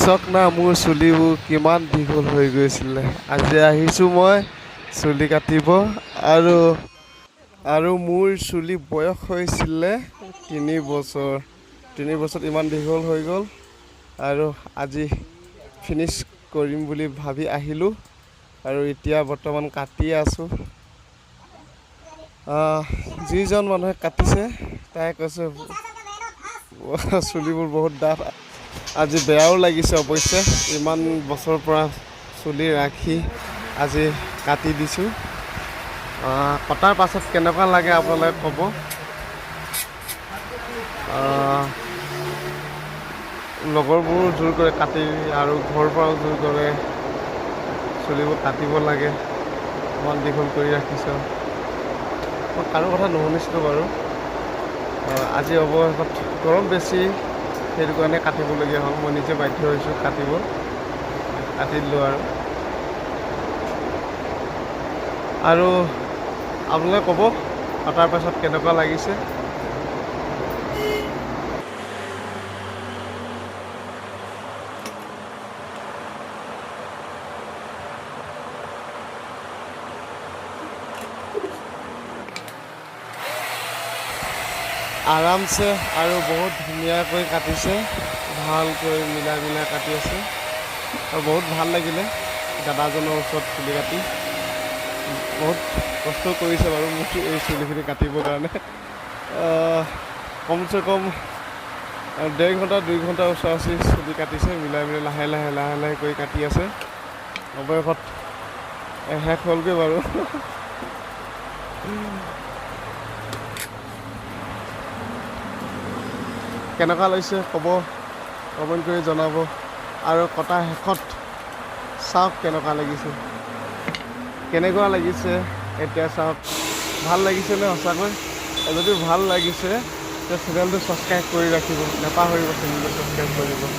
চক না মোৰ চুলিবোৰ কিমান দীঘল হৈ গৈছিলে। আজি আহিছোঁ মই চুলি কাটিব আৰু মোৰ চুলি বয়স হৈছিলে 3 বছৰ। 3 বছৰত ইমান দীঘল হৈ গ'ল আৰু আজি ফিনিছ কৰিম বুলি ভাবি আহিলোঁ আৰু এতিয়া বৰ্তমান কাটি আছোঁ। যিজন মানুহে কাটিছে তাই কৈছে চুলিবোৰ বহুত ডাঠ। আজি বেয়াও লাগিছে অৱশ্যে, ইমান বছৰৰ পৰা চুলি ৰাখি আজি কাটি দিছোঁ। কটাৰ পাছত কেনেকুৱা লাগে আপোনালোকে ক'ব। লগৰবোৰো জোৰ কৰে কাটি আৰু ঘৰৰ পৰাও জোৰ কৰে চুলিবোৰ কাটিব লাগে, ইমান দীঘল কৰি ৰাখিছ। মই কাৰো কথা নুশুনিছিলোঁ বাৰু। আজি অৱশেষত গৰম বেছি, সেইটো কাৰণে কাটিবলগীয়া হ'ল। মই নিজে বাধ্য হৈছোঁ কাটি দিলোঁ আৰু আপোনালোকে ক'ব কটাৰ পাছত কেনেকুৱা লাগিছে। আৰামছে আৰু বহুত ধুনীয়াকৈ কাটিছে, ভালকৈ মিলাই কাটি আছে আৰু বহুত ভাল লাগিলে দাদাজনৰ ওচৰত চুলি কাটি। বহুত কষ্ট কৰিছে বাৰু মোক এই চুলিখিনি কাটিবৰ কাৰণে। কমচে কম 1.5 ঘণ্টা 2 ঘণ্টা ওচৰা-ওচৰি চুলি কাটিছে, মিলাই লাহে লাহে কৰি কাটি আছে। অৱশেষত শেষ হ'লগৈ বাৰু। কেনেকুৱা লাগিছে ক'ব, কমেণ্ট কৰি জনাব। আৰু কটা শেষত চাওক কেনেকুৱা লাগিছে এতিয়া চাওক। ভাল লাগিছেনে সঁচাকৈ? যদি ভাল লাগিছে তেতিয়া চেনেলটো ছাবস্ক্ৰাইব কৰি ৰাখিব, নাপাহৰিব চেনেলটো ছাবস্ক্ৰাইব কৰিব।